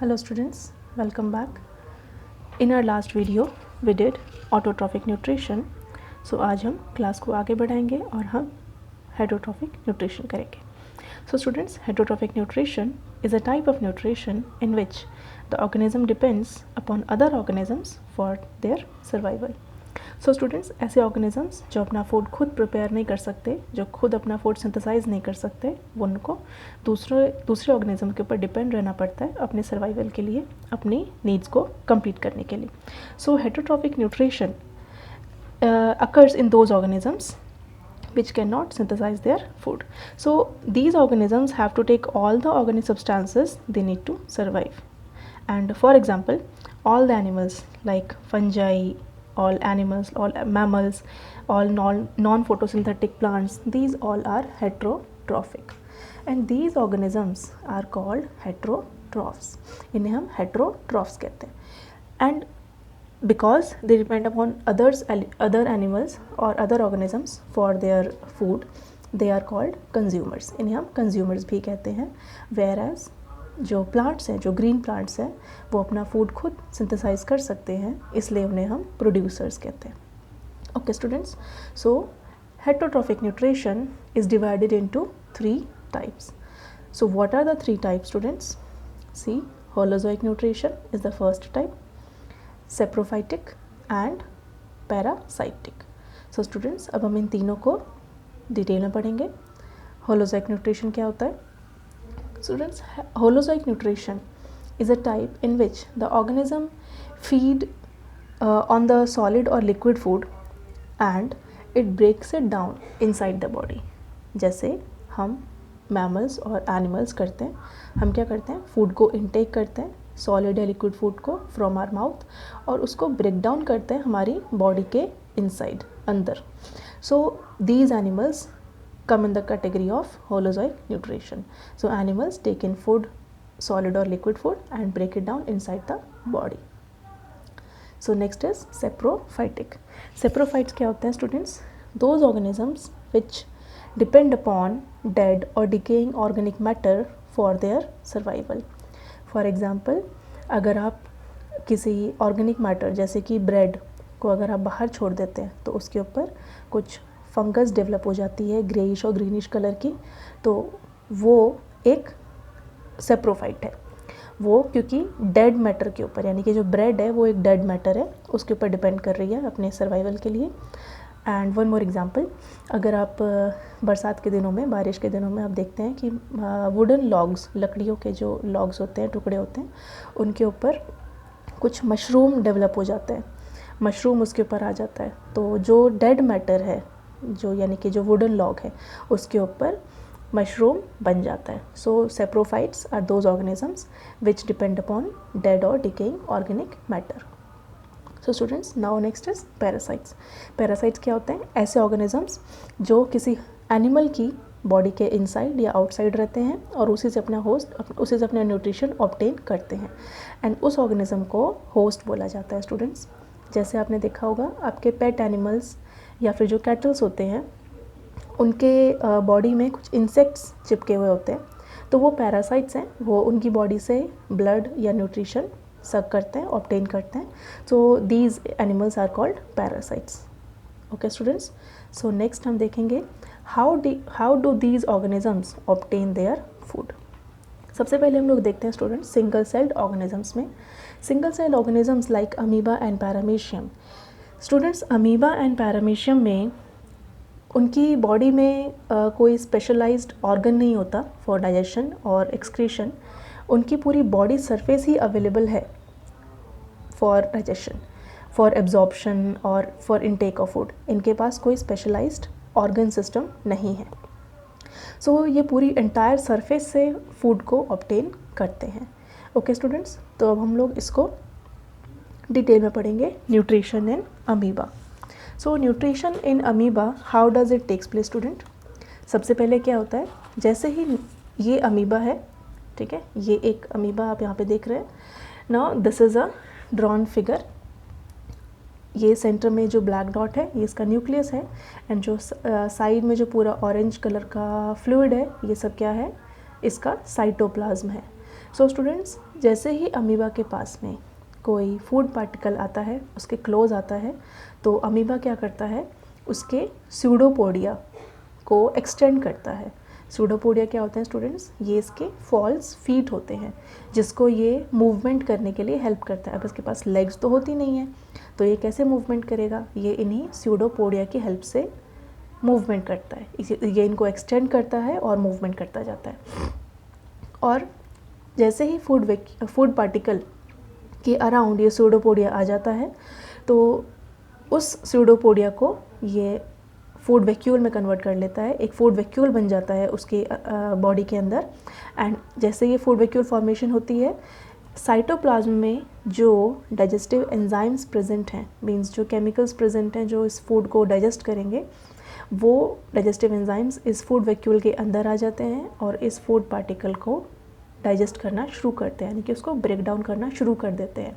Hello students, welcome back. In our last video we did autotrophic nutrition. So आज हम class को आगे बढ़ाएंगे और हम heterotrophic nutrition करेंगे. So students, heterotrophic nutrition is a type of nutrition in which the organism depends upon other organisms for their survival. So students, ऐसे organisms जो अपना फूड खुद प्रिपेयर नहीं कर सकते, जो खुद अपना फूड सिंथेसाइज नहीं कर सकते, वो उनको दूसरे ऑर्गेनिज्म के ऊपर डिपेंड रहना पड़ता है अपने सर्वाइवल के लिए, अपनी नीड्स को कंप्लीट करने के लिए. So heterotrophic nutrition occurs in those organisms which cannot synthesize their food. So these organisms have to take all the organic substances they need to survive. And for example, all the animals like fungi, all animals, all mammals, all non-photosynthetic plants, these all are heterotrophic. And these organisms are called heterotrophs. इन्हें हम heterotrophs कहते हैं. And because they depend upon other animals or other organisms for their food, they are called consumers. इन्हें हम consumers भी कहते हैं. Whereas जो प्लांट्स हैं, जो ग्रीन प्लांट्स हैं, वो अपना फूड खुद सिंथेसाइज कर सकते हैं, इसलिए उन्हें हम प्रोड्यूसर्स कहते हैं. Okay students, so heterotrophic nutrition is divided into 3 types. So what are the 3 types students? See, holozoic nutrition is the first type, saprophytic and parasitic. So students, अब हम इन तीनों को डिटेल में पढ़ेंगे. होलोजोइक न्यूट्रिशन क्या होता है? Students, holozoic nutrition is a type in which the organism feed on the solid or liquid food and it breaks it down inside the body. जैसे हम mammals और animals करते हैं, हम क्या करते हैं, फूड को इनटेक करते हैं, सॉलिड या लिक्विड फूड को फ्रॉम आवर माउथ, और उसको ब्रेक डाउन करते हैं हमारी बॉडी के इनसाइड, अंदर. सो these animals come in the category of holozoic nutrition. So animals take in food, solid or liquid food, and break it down inside the body. So next is saprophytic. Saprophytes क्या होते हैं students? Those organisms which depend upon dead or decaying organic matter for their survival. For example, अगर आप किसी organic matter जैसे कि bread को अगर आप बाहर छोड़ देते हैं तो उसके ऊपर कुछ फंगस डेवलप हो जाती है, ग्रेइश और ग्रीनिश कलर की, तो वो एक सेप्रोफाइट है. वो क्योंकि डेड मैटर के ऊपर, यानी कि जो ब्रेड है वो एक डेड मैटर है, उसके ऊपर डिपेंड कर रही है अपने सर्वाइवल के लिए. एंड वन मोर एग्जांपल, अगर आप बरसात के दिनों में, बारिश के दिनों में आप देखते हैं कि वुडन लॉग्स, लकड़ियों के जो लॉग्स होते हैं, टुकड़े होते हैं, उनके ऊपर कुछ मशरूम डेवलप हो जाते हैं, मशरूम उसके ऊपर आ जाता है. तो जो डेड मैटर है, जो यानी कि जो वुडन लॉग है, उसके ऊपर मशरूम बन जाता है. So saprophytes are those organisms which depend upon dead और decaying organic matter. So students, now next is parasites. Parasites क्या होते हैं? ऐसे ऑर्गेनिजम्स जो किसी एनिमल की बॉडी के इनसाइड या आउटसाइड रहते हैं और उसी से अपना न्यूट्रिशन ऑब्टेन करते हैं, एंड उस ऑर्गेनिज्म को होस्ट बोला जाता है. स्टूडेंट्स, जैसे आपने देखा होगा, आपके पेट एनिमल्स या फिर जो कैटल्स होते हैं, उनके बॉडी में कुछ इंसेक्ट्स चिपके हुए होते हैं, तो वो पैरासाइट्स हैं. वो उनकी बॉडी से ब्लड या न्यूट्रिशन सक करते हैं, ऑब्टेन करते हैं. So these animals are called parasites. Okay students, so next हम देखेंगे how do these organisms obtain their food. सबसे पहले हम लोग देखते हैं स्टूडेंट्स सिंगल सेल्ड ऑर्गेनिजम्स में. Single celled organisms like amoeba and paramecium. Students, amoeba and paramecium में उनकी बॉडी में कोई स्पेशलाइज्ड ऑर्गन नहीं होता फॉर डाइजेशन और एक्सक्रीशन. उनकी पूरी बॉडी सरफेस ही अवेलेबल है फॉर डाइजेशन, फॉर एब्जॉर्प्शन और फॉर इनटेक ऑफ फूड. इनके पास कोई स्पेशलाइज्ड ऑर्गन सिस्टम नहीं है. सो ये पूरी एंटायर सरफेस से फूड को ऑब्टेन करते हैं. ओके स्टूडेंट्स, तो अब हम लोग इसको डिटेल में पढ़ेंगे. Nutrition in amoeba. So nutrition in amoeba, how does it takes place student? सबसे पहले क्या होता है, जैसे ही ये अमीबा है, ठीक है, ये एक अमीबा आप यहाँ पे देख रहे हैं. Now this is a drawn figure. ये सेंटर में जो ब्लैक डॉट है, ये इसका न्यूक्लियस है, एंड जो साइड में जो पूरा ऑरेंज कलर का फ्लूइड है, ये सब क्या है, इसका साइटोप्लाज्म है. सो स्टूडेंट्स, जैसे ही अमीबा के पास में कोई फूड पार्टिकल आता है, उसके क्लोज आता है, तो अमीबा क्या करता है, उसके स्यूडोपोडिया को एक्सटेंड करता है। स्यूडोपोडिया क्या होते हैं स्टूडेंट्स, ये इसके फॉल्स फीट होते हैं, जिसको ये मूवमेंट करने के लिए हेल्प करता है। अब इसके पास लेग्स तो होती नहीं है, तो ये कैसे मूवमेंट करेगा, ये इन्हीं स्यूडोपोडिया की हेल्प से मूवमेंट करता है। ये इनको एक्सटेंड करता है और मूवमेंट करता जाता है। और जैसे ही फूड पार्टिकल के अराउंड ये स्यूडोपोडिया आ जाता है, तो उस स्यूडोपोडिया को ये फूड वैक्यूल में कन्वर्ट कर लेता है, एक फूड वैक्यूल बन जाता है उसके बॉडी के अंदर। एंड जैसे ये फूड वैक्यूल फॉर्मेशन होती है, साइटोप्लाज्म में जो डाइजेस्टिव एंजाइम्स प्रेजेंट हैं, मींस जो केमिकल्स प्रेजेंट हैं जो इस फूड को डाइजेस्ट करेंगे, वो डाइजेस्टिव एंजाइम्स इस फूड वैक्यूल के अंदर आ जाते हैं और इस फूड पार्टिकल को डाइजेस्ट करना शुरू करते हैं, यानी कि उसको ब्रेक डाउन करना शुरू कर देते हैं।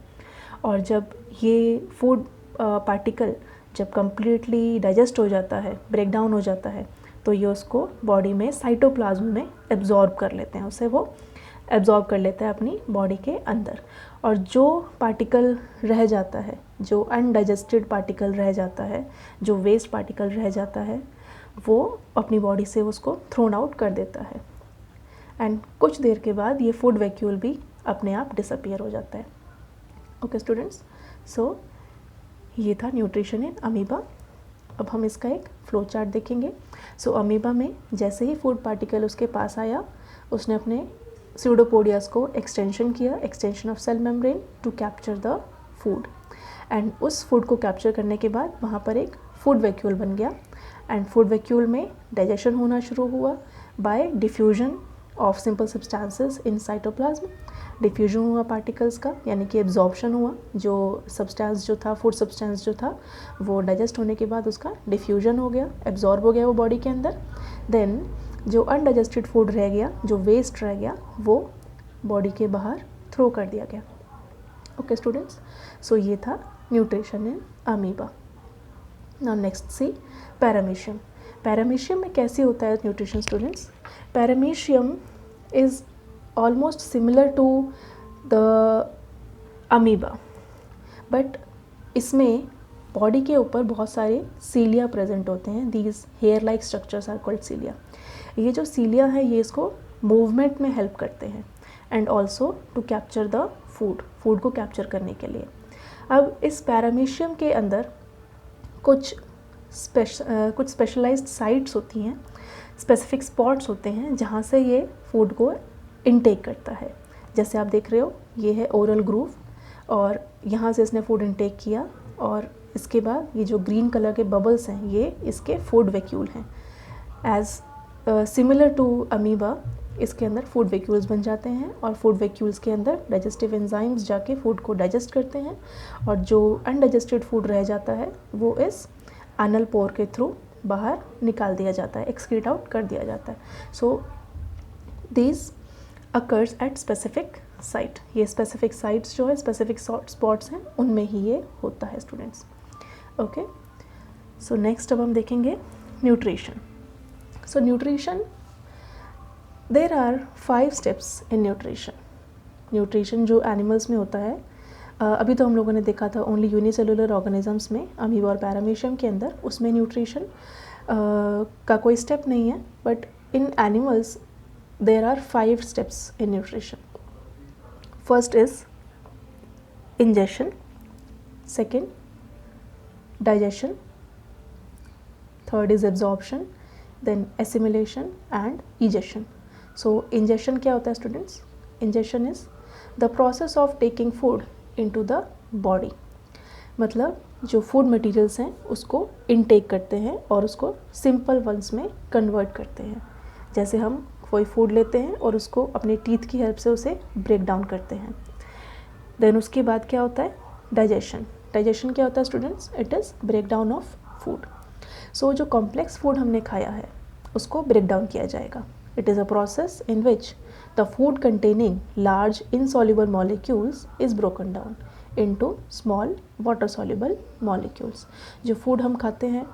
और जब ये फूड पार्टिकल जब कम्प्लीटली डाइजेस्ट हो जाता है, ब्रेक डाउन हो जाता है, तो ये उसको बॉडी में साइटोप्लाज्म में एब्जॉर्ब कर लेते हैं, उसे वो एब्जॉर्ब कर लेता है अपनी बॉडी के अंदर। और जो पार्टिकल रह जाता है, जो अनडाइजेस्टेड पार्टिकल रह जाता है, जो वेस्ट पार्टिकल रह जाता है, वो अपनी बॉडी से उसको थ्रोन आउट कर देता है। एंड कुछ देर के बाद ये फूड वैक्यूल भी अपने आप डिसअपियर हो जाता है। ओके स्टूडेंट्स, सो ये था न्यूट्रिशन इन अमीबा। अब हम इसका एक फ्लो चार्ट देखेंगे। सो अमीबा में जैसे ही फूड पार्टिकल उसके पास आया, उसने अपने स्यूडोपोडियास को एक्सटेंशन किया, extension of cell membrane to capture the food. And उस फूड को कैप्चर करने के बाद वहाँ पर एक फूड वैक्यूल बन गया। एंड फूड वैक्यूल में डाइजेशन होना शुरू हुआ bye diffusion of simple substances in cytoplasm. Diffusion हुआ पार्टिकल्स का, यानी कि एब्जॉर्प्शन हुआ, जो सब्सटेंस जो था, फूड सब्सटेंस जो था, वो डाइजेस्ट होने के बाद उसका डिफ्यूजन हो गया, एब्जॉर्ब हो गया वो बॉडी के अंदर। देन जो अनडाइजेस्टेड फूड रह गया, जो वेस्ट रह गया, वो बॉडी के बाहर थ्रो कर दिया गया। ओके स्टूडेंट्स, सो ये था nutrition in amoeba. Now next see paramecium. Paramecium में कैसे होता है nutrition students? Paramecium is almost similar to the amoeba, but इसमें बॉडी के ऊपर बहुत सारे सीलिया प्रेजेंट होते हैं। These hair like structures are called cilia. ये जो सीलिया है, ये इसको मूवमेंट में हेल्प करते हैं and also to capture the food को कैप्चर करने के लिए। अब इस पैरामीशियम के अंदर कुछ स्पेशलाइज्ड साइट्स होती हैं, स्पेसिफिक स्पॉट्स होते हैं, जहाँ से ये फूड को इनटेक करता है। जैसे आप देख रहे हो, ये है ओरल ग्रूव, और यहाँ से इसने फूड इनटेक किया, और इसके बाद ये जो ग्रीन कलर के बबल्स हैं, ये इसके फूड वैक्यूल हैं। एज सिमिलर टू अमीबा, इसके अंदर फूड वैक्यूल्स बन जाते हैं, और फूड वैक्यूल्स के अंदर डाइजेस्टिव एंजाइम्स जाके फूड को डाइजेस्ट करते हैं, और जो अनडाइजेस्टेड फूड रह जाता है वो इस एनल पोर के थ्रू बाहर निकाल दिया जाता है, एक्सक्रीट आउट कर दिया जाता है। So these occurs at specific site. ये स्पेसिफिक साइट्स जो है, स्पेसिफिक स्पॉट्स हैं, उनमें ही ये होता है स्टूडेंट्स। ओके, सो नेक्स्ट अब हम देखेंगे nutrition. So nutrition, there are 5 steps in nutrition. Nutrition जो एनिमल्स में होता है, अभी तो हम लोगों ने देखा था ओनली यूनिसेलुलर ऑर्गेनिजम्स में, अमीबा और पैरामीशियम के अंदर, उसमें न्यूट्रिशन का कोई स्टेप नहीं है, but in animals there are 5 steps in nutrition. First is ingestion, second digestion, third is absorption, then assimilation and egestion. So ingestion क्या होता है students? Ingestion is the process of taking food into the body. मतलब जो food materials हैं उसको intake करते हैं और उसको सिंपल वंस में कन्वर्ट करते हैं। जैसे हम कोई फूड लेते हैं और उसको अपने टीथ की हेल्प से उसे ब्रेक डाउन करते हैं। देन उसके बाद क्या होता है? डाइजेशन। डाइजेशन क्या होता है students? It is break down of food. So जो कॉम्प्लेक्स फूड हमने खाया है उसको ब्रेक डाउन किया जाएगा। It is a process in which the food containing large insoluble molecules is broken down into small water soluble molecules. जो food हम खाते हैं,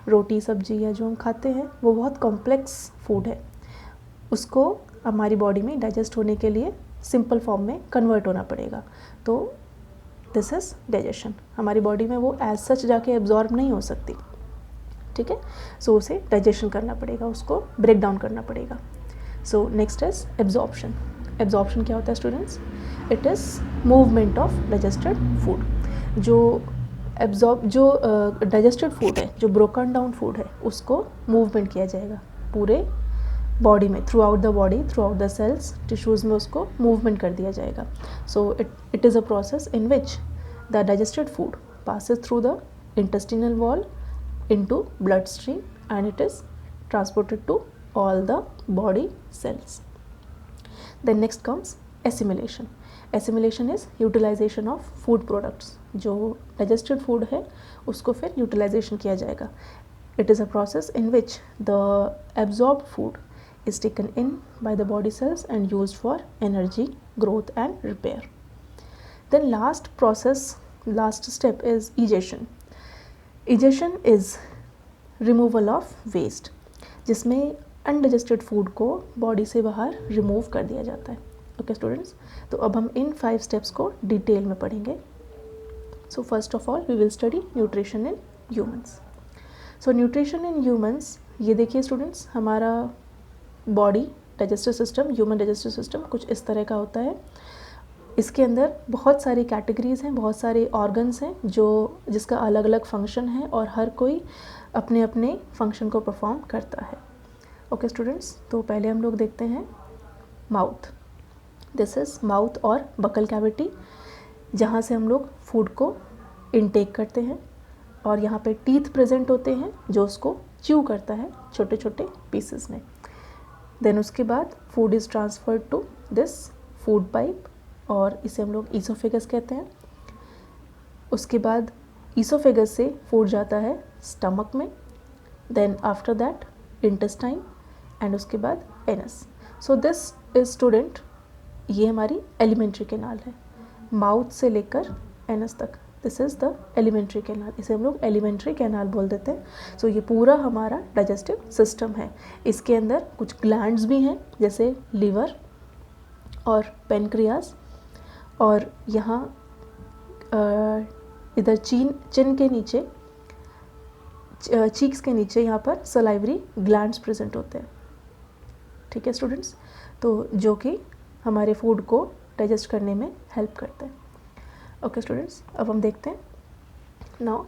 रोटी सब्जी या जो हम खाते हैं, वो बहुत कॉम्प्लेक्स फूड है। उसको हमारी बॉडी में डाइजेस्ट होने के लिए सिंपल फॉर्म में कन्वर्ट होना पड़ेगा। तो दिस इज़ डाइजेशन। हमारी बॉडी में वो एज सच जाके एब्जॉर्ब नहीं हो सकती, ठीक है। सो उसे डाइजेशन करना पड़ेगा, उसको ब्रेक डाउन करना पड़ेगा। So next is absorption. Absorption क्या होता है students? It is movement of digested food. जो डाइजेस्टेड फूड है, जो ब्रोकन डाउन फूड है, उसको मूवमेंट किया जाएगा पूरे बॉडी में, throughout the body, throughout the cells, tissues में उसको मूवमेंट कर दिया जाएगा। So it is a process in which the digested food passes through the intestinal wall into bloodstream and it is transported to all the body cells. Then next comes assimilation. Assimilation is utilization of food products. जो digested food है उसको फिर utilization किया जाएगा. It is a process in which the absorbed food is taken in by the body cells and used for energy, growth and repair. Then last step is egestion. Egestion is removal of waste, जिसमें undigested food को body से बाहर remove कर दिया जाता है। Okay students, तो अब हम इन 5 स्टेप्स को डिटेल में पढ़ेंगे। So first of all we will study nutrition in humans. So nutrition in humans, ये देखिए स्टूडेंट्स, हमारा body digestive system, human digestive system कुछ इस तरह का होता है। इसके अंदर बहुत सारी कैटेगरीज़ हैं, बहुत सारे ऑर्गन्स हैं जिसका अलग अलग फंक्शन है और हर कोई अपने अपने फंक्शन को परफॉर्म करता है। ओके स्टूडेंट्स, तो पहले हम लोग देखते हैं माउथ। दिस इज़ माउथ और बकल कैविटी, जहाँ से हम लोग फूड को इनटेक करते हैं और यहाँ पे टीथ प्रेजेंट होते हैं जो उसको च्यू करता है छोटे छोटे पीसेस में। देन उसके बाद food is transferred to this food pipe और इसे हम लोग ईसोफेगस कहते हैं। उसके बाद ईसोफेगस से फूड जाता है स्टमक में, then after that intestine and उसके बाद anus. So this is student, ये हमारी एलिमेंट्री कैनाल है, माउथ से लेकर एनस तक। This is the alimentary canal, इसे हम लोग एलिमेंट्री कैनाल बोल देते हैं। सो ये पूरा हमारा डाइजेस्टिव सिस्टम है। इसके अंदर कुछ ग्लैंड्स भी हैं जैसे लीवर और पेनक्रियाज, और यहाँ इधर चिन के नीचे, चीक्स के नीचे यहाँ पर सलाइवरी ग्लैंड्स प्रेजेंट होते हैं। ठीक है स्टूडेंट्स, तो जो कि हमारे फूड को डाइजेस्ट करने में हेल्प करते हैं। ओके स्टूडेंट्स, अब हम देखते हैं नाउ।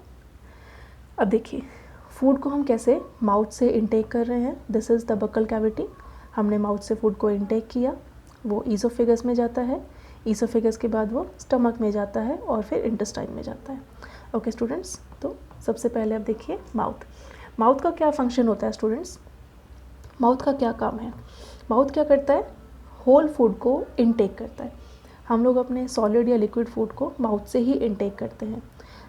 अब देखिए फूड को हम कैसे माउथ से इनटेक कर रहे हैं। This is the buccal cavity. हमने माउथ से फूड को इनटेक किया, वो ईसोफेगस में जाता है, ईसोफेगस के बाद वो स्टमक में जाता है और फिर इंटेस्टाइन में जाता है। ओके स्टूडेंट्स, तो सबसे पहले अब देखिए माउथ। माउथ का क्या फंक्शन होता है स्टूडेंट्स? माउथ का क्या काम है? माउथ क्या करता है? होल फूड को इनटेक करता है। हम लोग अपने सॉलिड या लिक्विड फूड को माउथ से ही इनटेक करते हैं।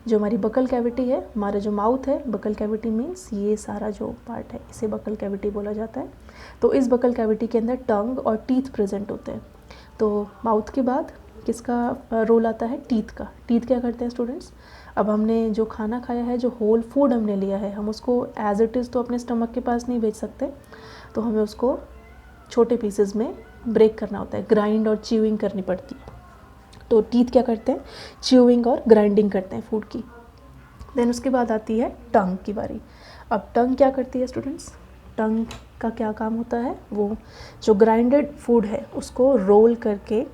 जो हमारी बकल कैविटी है, हमारा जो माउथ है, बकल कैविटी मीन्स ये सारा जो पार्ट है, इसे बकल कैविटी बोला जाता है। तो इस बकल कैविटी के अंदर टंग और टीथ प्रेजेंट होते हैं। तो माउथ के बाद किसका रोल आता है? टीथ का। टीथ क्या करते हैं स्टूडेंट्स? अब हमने जो खाना खाया है, जो होल फूड हमने लिया है, हम उसको एज इट इज़ तो अपने स्टमक के पास नहीं भेज सकते, तो हमें उसको छोटे पीसेस में ब्रेक करना होता है, ग्राइंड और च्यूइंग करनी पड़ती है। तो टीथ क्या करते हैं? च्यूइंग और ग्राइंडिंग करते हैं फूड की। देन उसके बाद आती है टंग की बारी। अब टंग क्या करती है स्टूडेंट्स? टंग का क्या काम होता है? वो जो ग्राइंडेड फूड है उसको रोल करके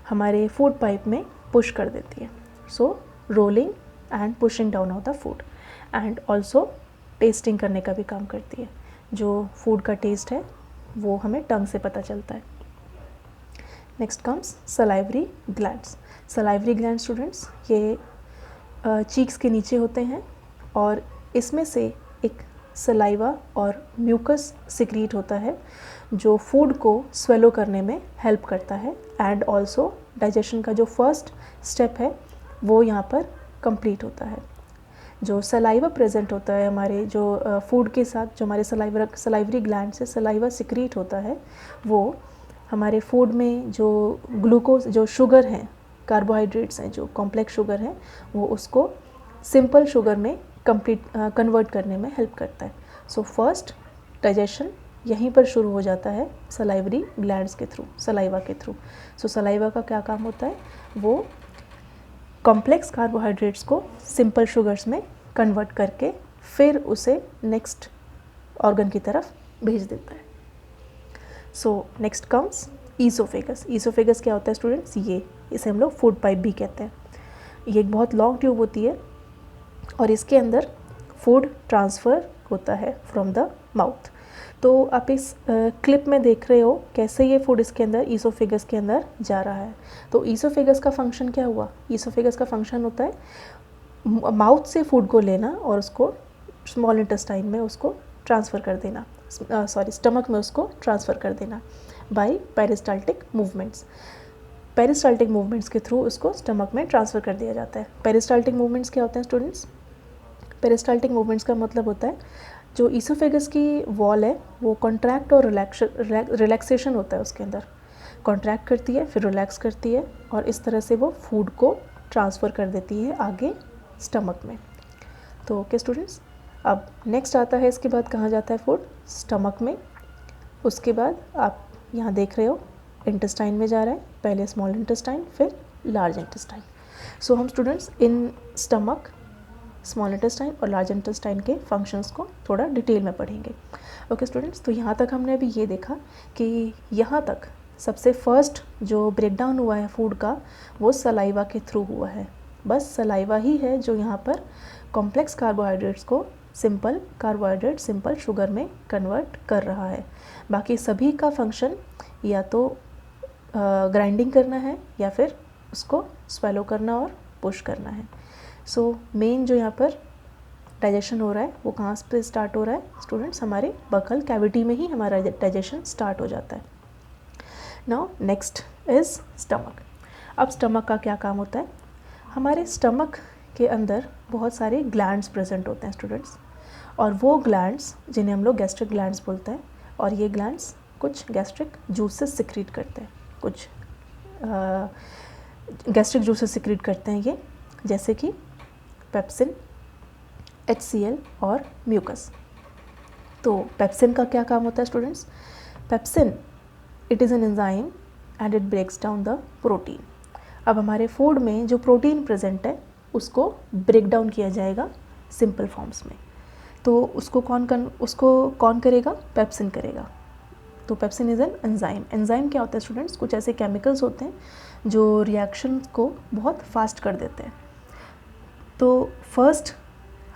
हमारे फूड पाइप में पुश कर देती है। So rolling and pushing down of the food, and also tasting करने का भी काम करती है। जो फूड का टेस्ट है वो हमें टंग से पता चलता है। Next comes salivary glands. Salivary gland students, ये चीक्स के नीचे होते हैं और इसमें से एक सलाइवा और म्यूकस सिक्रीट होता है जो फूड को स्वेलो करने में हेल्प करता है, एंड ऑल्सो डाइजेशन का जो फर्स्ट स्टेप है वो यहाँ पर कंप्लीट होता है। जो सलाइवा प्रेजेंट होता है हमारे जो फूड के साथ, जो हमारे सलाइवरी ग्लैंड से सलाइवा सिक्रीट होता है, वो हमारे फूड में जो ग्लूकोज, जो शुगर हैं, कार्बोहाइड्रेट्स हैं, जो कॉम्प्लेक्स शुगर हैं, वो उसको सिंपल शुगर में कन्वर्ट करने में हेल्प करता है। सो फर्स्ट डाइजेशन, यहीं पर शुरू हो जाता है सलाइवरी ग्लैंड्स के थ्रू, सलाइवा के थ्रू। सो सलाइवा का क्या काम होता है, वो कॉम्प्लेक्स कार्बोहाइड्रेट्स को सिंपल शुगर्स में कन्वर्ट करके फिर उसे नेक्स्ट ऑर्गन की तरफ भेज देता है। So next comes oesophagus. Oesophagus क्या होता है स्टूडेंट्स, ये इसे हम लोग फूड पाइप भी कहते हैं। ये एक बहुत लॉन्ग ट्यूब होती है और इसके अंदर फूड ट्रांसफ़र होता है फ्रॉम द माउथ। तो आप इस क्लिप में देख रहे हो कैसे ये फूड इसके अंदर ईसोफेगस के अंदर जा रहा है। तो ईसोफेगस का फंक्शन क्या हुआ, ईसोफेगस का फंक्शन होता है माउथ से फूड को लेना और उसको स्मॉल इंटेस्टाइन में उसको ट्रांसफ़र कर देना, स्टमक में उसको ट्रांसफ़र कर देना by peristaltic movements. Peristaltic movements के थ्रू उसको स्टमक में ट्रांसफ़र कर दिया जाता है। पेरिस्टाल्टिक मूवमेंट्स क्या होते हैं स्टूडेंट्स, पेरिस्टाल्टिक मूवमेंट्स का मतलब होता है जो ईसोफेगस की वॉल है वो कॉन्ट्रैक्ट और रिलैक्सेशन होता है, उसके अंदर कॉन्ट्रैक्ट करती है फिर रिलैक्स करती है और इस तरह से वो फूड को ट्रांसफ़र कर देती है आगे स्टमक में। तो ओके स्टूडेंट्स, अब नेक्स्ट आता है इसके बाद कहाँ जाता है फूड, स्टमक में। उसके बाद आप यहाँ देख रहे हो इंटेस्टाइन में जा रहा है, पहले स्मॉल इंटेस्टाइन फिर लार्ज इंटेस्टाइन। सो हम students in stomach, small intestine और लार्ज इंटेस्टाइन के फंक्शंस को थोड़ा डिटेल में पढ़ेंगे। ओके स्टूडेंट्स, तो यहाँ तक हमने अभी ये देखा कि यहाँ तक सबसे फर्स्ट जो ब्रेकडाउन हुआ है फूड का वो सलाइवा के थ्रू हुआ है। बस सलाइवा ही है जो यहाँ पर कॉम्प्लेक्स कार्बोहाइड्रेट्स को सिंपल कार्बोहाइड्रेट सिंपल शुगर में कन्वर्ट कर रहा है। बाकी सभी का फंक्शन या तो ग्राइंडिंग करना है या फिर उसको स्वेलो करना और पुश करना है। सो मेन जो यहाँ पर डाइजेशन हो रहा है वो कहाँ पे स्टार्ट हो रहा है स्टूडेंट्स, हमारे बकल कैविटी में ही हमारा डाइजेशन स्टार्ट हो जाता है। Now next is stomach. अब स्टमक का क्या काम होता है, हमारे स्टमक के अंदर बहुत सारे ग्लैंड्स प्रेजेंट होते हैं स्टूडेंट्स, और वो ग्लैंड्स जिन्हें हम लोग गैस्ट्रिक ग्लैंड्स बोलते हैं, और ये ग्लैंड्स कुछ गैस्ट्रिक जूसेस सिक्रीट करते हैं, कुछ गैस्ट्रिक जूसेस सिक्रीट करते हैं ये, जैसे कि पेप्सिन, HCl और म्यूकस। तो पेप्सिन का क्या काम होता है students, pepsin it is an enzyme and it breaks down the protein. अब हमारे फूड में जो प्रोटीन प्रेजेंट है उसको ब्रेक डाउन किया जाएगा सिंपल फॉर्म्स में। तो उसको कौन करेगा, पेप्सिन करेगा। तो pepsin is an enzyme. Enzyme क्या होता है स्टूडेंट्स, कुछ ऐसे केमिकल्स होते हैं जो रिएक्शन को बहुत फास्ट कर देते हैं। तो फर्स्ट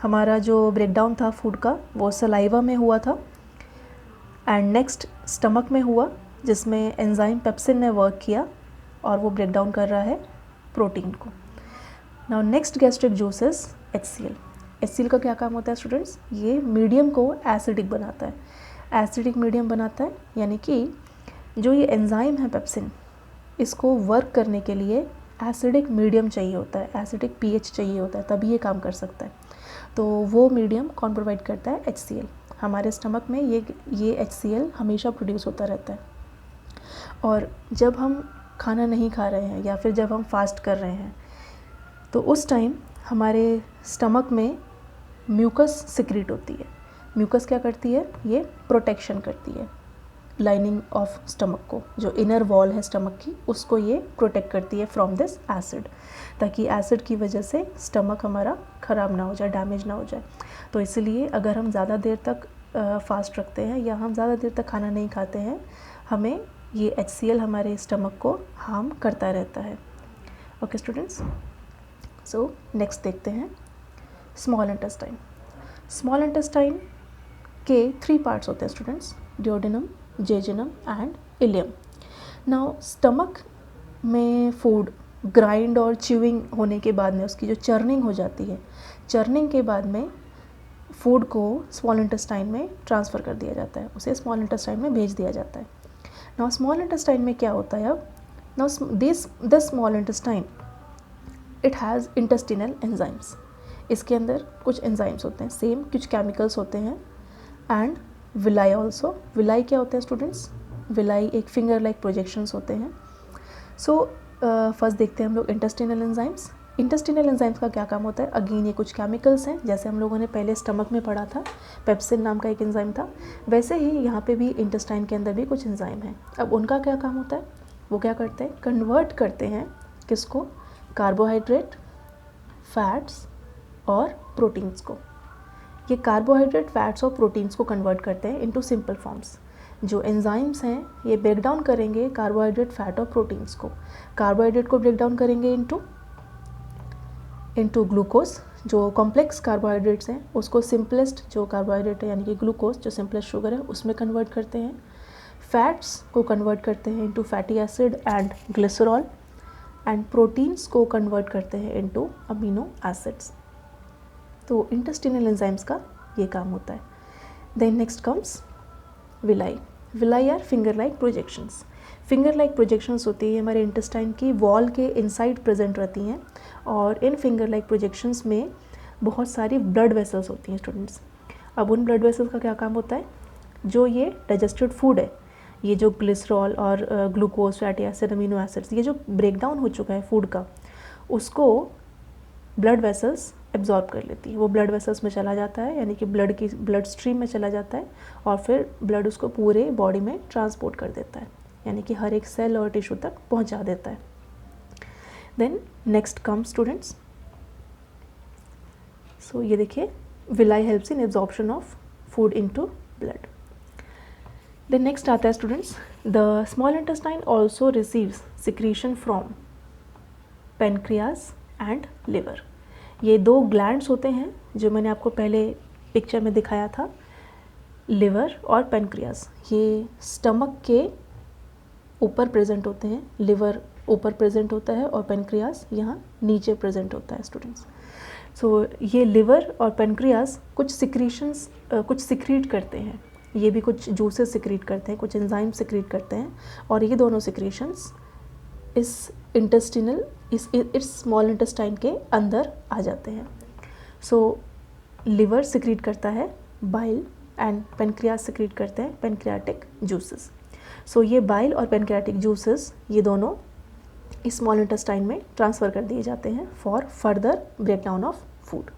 हमारा जो ब्रेकडाउन था फूड का वो सलाइवा में हुआ था एंड नेक्स्ट स्टमक में हुआ, जिसमें एंजाइम पेप्सिन ने वर्क किया और वो ब्रेक डाउन कर रहा है प्रोटीन को। Now next gastric juice is HCl। HCl का क्या काम होता है स्टूडेंट्स, ये मीडियम को एसिडिक बनाता है, एसिडिक मीडियम बनाता है, यानी कि जो ये एंजाइम है पेप्सिन, इसको वर्क करने के लिए एसिडिक मीडियम चाहिए होता है, एसिडिक pH चाहिए होता है, तभी ये काम कर सकता है। तो वो मीडियम कौन प्रोवाइड करता है, HCl। हमारे स्टमक में ये HCl हमेशा प्रोड्यूस होता रहता है, और जब हम खाना नहीं खा रहे हैं या फिर जब हम फास्ट कर रहे हैं तो उस टाइम हमारे स्टमक में म्यूकस सिक्रीट होती है। म्यूकस क्या करती है, ये प्रोटेक्शन करती है लाइनिंग ऑफ स्टमक को, जो इनर वॉल है स्टमक की उसको ये प्रोटेक्ट करती है फ्रॉम दिस एसिड, ताकि एसिड की वजह से स्टमक हमारा ख़राब ना हो जाए, डैमेज ना हो जाए। तो इसलिए अगर हम ज़्यादा देर तक फास्ट रखते हैं या हम ज़्यादा देर तक खाना नहीं खाते हैं, हमें ये HCl हमारे स्टमक को हार्म करता रहता है। ओके स्टूडेंट्स, सो नेक्स्ट देखते हैं स्मॉल इंटेस्टाइन। स्मॉल इंटेस्टाइन के 3 पार्ट्स होते हैं students, duodenum, jejunum and ileum. Now stomach में फूड ग्राइंड और च्यूइंग होने के बाद में उसकी जो चर्निंग हो जाती है, चर्निंग के बाद में फूड को स्मॉल इंटेस्टाइन में ट्रांसफ़र कर दिया जाता है, उसे स्मॉल इंटेस्टाइन में भेज दिया जाता है। नाउ स्मॉल इंटेस्टाइन में क्या होता है, अब now the small intestine it has intestinal enzymes. इसके अंदर कुछ एंजाइम्स होते हैं, सेम कुछ केमिकल्स होते हैं, एंड विलाई ऑल्सो। विलाई क्या होते हैं स्टूडेंट्स, विलाई एक फिंगर लाइक प्रोजेक्शंस होते हैं। सो फर्स्ट देखते हैं हम लोग इंटेस्टिनल एंजाइम्स। इंटेस्टिनल एंजाइम्स का क्या काम होता है? अगेन ये कुछ केमिकल्स हैं, जैसे हम लोगों ने पहले स्टमक में पढ़ा था, पेप्सिन नाम का एक एंजाइम था, वैसे ही यहाँ पे भी इंटेस्टाइन के अंदर भी कुछ एंजाइम हैं। अब उनका क्या काम होता है? वो क्या करते हैं? कन्वर्ट करते हैं किसको? कार्बोहाइड्रेट, फैट्स और प्रोटीन्स को। ये कार्बोहाइड्रेट, फैट्स और प्रोटीन्स को कन्वर्ट करते हैं इनटू सिंपल फॉर्म्स। जो एंजाइम्स हैं ये ब्रेक डाउन करेंगे कार्बोहाइड्रेट, फैट और प्रोटीन्स को। कार्बोहाइड्रेट को ब्रेक डाउन करेंगे इनटू ग्लूकोज, जो कॉम्प्लेक्स कार्बोहाइड्रेट्स हैं उसको सिंपलेस्ट जो कार्बोहाइड्रेट है यानी कि ग्लूकोज जो सिंपलेस्ट शुगर है उसमें कन्वर्ट करते हैं। फैट्स को कन्वर्ट करते हैं into fatty acid and glycerol, and proteins को कन्वर्ट करते हैं इनटू अमीनो एसिड्स। तो इंटेस्टिनल एंजाइम्स का ये काम होता है। Then next comes villi. Villi are finger like projections. Finger like projections होती है हमारे इंटेस्टाइन की वॉल के इनसाइड प्रेजेंट रहती हैं, और इन फिंगर लाइक प्रोजेक्शंस में बहुत सारी ब्लड वेसल्स होती हैं स्टूडेंट्स। अब उन ब्लड वेसल्स का क्या काम होता है? जो ये डाइजेस्टेड फूड है, ये जो ग्लिसरॉल और glucose, fatty acid, amino acids, ये जो ब्रेक डाउन हो चुका है फूड का, उसको ब्लड वेसल्स एब्जॉर्ब कर लेती है। वो ब्लड वेसल्स में चला जाता है, यानी कि ब्लड स्ट्रीम में चला जाता है, और फिर ब्लड उसको पूरे बॉडी में ट्रांसपोर्ट कर देता है, यानी कि हर एक सेल और टिश्यू तक पहुंचा देता है। Then next come students, so ये देखिए, villi helps in absorption of food into blood. Then next आता है students, the small intestine also receives secretion from pancreas and liver. ये दो ग्लैंड्स होते हैं जो मैंने आपको पहले पिक्चर में दिखाया था, लिवर और पेनक्रियास। ये स्टमक के ऊपर प्रेजेंट होते हैं, लिवर ऊपर प्रेजेंट होता है और पेनक्रियास यहाँ नीचे प्रेजेंट होता है स्टूडेंट्स। सो ये लिवर और पेनक्रियास कुछ सिक्रीशंस कुछ सिक्रीट करते हैं, ये भी कुछ जूसेस सिक्रीट करते हैं, कुछ एंजाइम सिक्रीट करते हैं, और ये दोनों सिक्रीशंस इस स्मॉल इंटेस्टाइन के अंदर आ जाते हैं। सो लिवर सिक्रीट करता है बाइल एंड पेनक्रियास सिक्रीट करते हैं पेनक्रियाटिक जूसेस। सो ये बाइल और पेनक्रियाटिक जूसेस ये दोनों इस स्मॉल इंटेस्टाइन में ट्रांसफ़र कर दिए जाते हैं for further breakdown of food.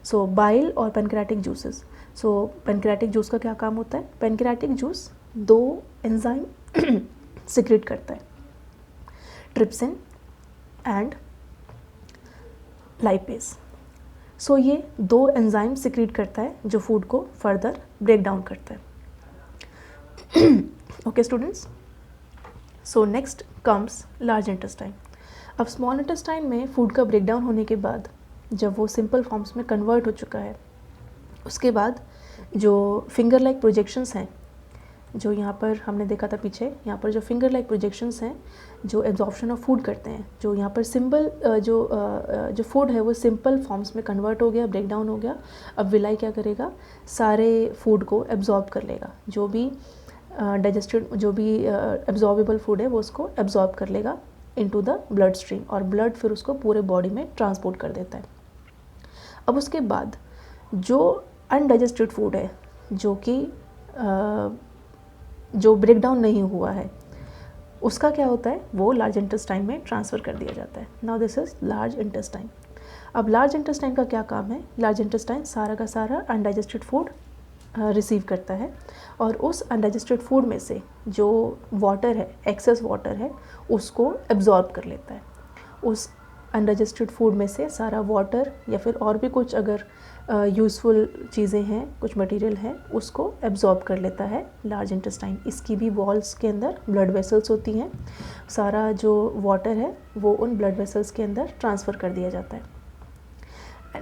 So bile और पेनक्रियाटिक जूसेस, सो पेनक्रियाटिक जूस का क्या काम होता है? पेनक्रियाटिक जूस दो एंजाइम सिक्रीट करता है, ट्रिप्सिन एंड लाइपेज। सो ये दो एंजाइम सिक्रीट करता है जो फूड को फर्दर ब्रेक डाउन करता है। Okay students, so next comes large intestine. अब स्मॉल इंटेस्टाइन में फूड का ब्रेक डाउन होने के बाद जब वो सिंपल फॉर्म्स में कन्वर्ट हो चुका है, उसके बाद जो फिंगर लाइक प्रोजेक्शंस हैं, जो यहाँ पर हमने देखा था पीछे, यहाँ पर जो फिंगर लाइक प्रोजेक्शंस हैं जो एब्जॉर्प्शन ऑफ फूड करते हैं, जो यहाँ पर सिंपल जो फूड है वो सिंपल फॉर्म्स में कन्वर्ट हो गया, ब्रेक डाउन हो गया। अब विलाई क्या करेगा? सारे फूड को एब्जॉर्ब कर लेगा, जो भी डाइजेस्टेड जो भी एब्जॉर्बेबल फूड है वो उसको एब्जॉर्ब कर लेगा इनटू द ब्लड स्ट्रीम, और ब्लड फिर उसको पूरे बॉडी में ट्रांसपोर्ट कर देता है। अब उसके बाद जो अनडाइजेस्टेड फूड है, जो कि जो ब्रेक डाउन नहीं हुआ है, उसका क्या होता है? वो लार्ज इंटेस्टाइन में ट्रांसफ़र कर दिया जाता है। Now this is large intestine. अब लार्ज इंटेस्टाइन का क्या काम है? लार्ज इंटेस्टाइन सारा का सारा अनडाइजेस्टेड फूड रिसीव करता है, और उस अनडाइजेस्टेड फूड में से जो वाटर है, एक्सेस वाटर है, उसको एब्जॉर्ब कर लेता है। उस अनडाइजेस्टेड फूड में से सारा वाटर या फिर और भी कुछ अगर यूज़फुल चीज़ें हैं, कुछ मटेरियल है, उसको एब्जॉर्ब कर लेता है लार्ज इंटेस्टाइन। इसकी भी वॉल्स के अंदर ब्लड वेसल्स होती हैं, सारा जो वाटर है वो उन ब्लड वेसल्स के अंदर ट्रांसफ़र कर दिया जाता है।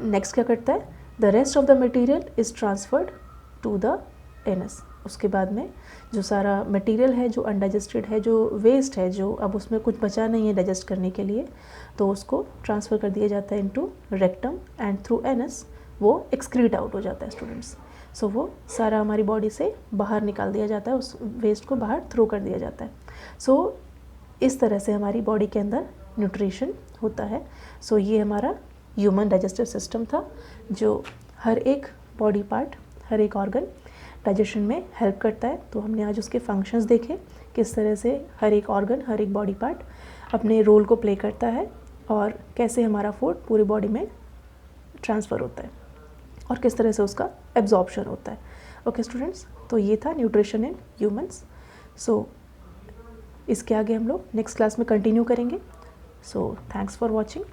नेक्स्ट क्या करता है? The rest of the material is transferred to the anus. उसके बाद में जो सारा मटेरियल है जो अनडाइजेस्टेड है, जो वेस्ट है, जो अब उसमें कुछ बचा नहीं है डाइजेस्ट करने के लिए, तो उसको ट्रांसफ़र कर दिया जाता है into rectum, and through anus वो एक्सक्रीट आउट हो जाता है स्टूडेंट्स। सो वो सारा हमारी बॉडी से बाहर निकाल दिया जाता है, उस वेस्ट को बाहर थ्रो कर दिया जाता है। सो इस तरह से हमारी बॉडी के अंदर न्यूट्रिशन होता है। सो ये हमारा ह्यूमन डाइजेस्टिव सिस्टम था, जो हर एक बॉडी पार्ट, हर एक ऑर्गन डाइजेशन में हेल्प करता है। तो हमने आज उसके फंक्शंस देखे, किस तरह से हर एक ऑर्गन, हर एक बॉडी पार्ट अपने रोल को प्ले करता है और कैसे हमारा फूड पूरी बॉडी में ट्रांसफ़र होता है और किस तरह से उसका एब्जॉर्प्शन होता है। ओके स्टूडेंट्स, तो ये था न्यूट्रिशन इन ह्यूमंस। सो इसके आगे हम लोग नेक्स्ट क्लास में कंटिन्यू करेंगे। So thanks for watching.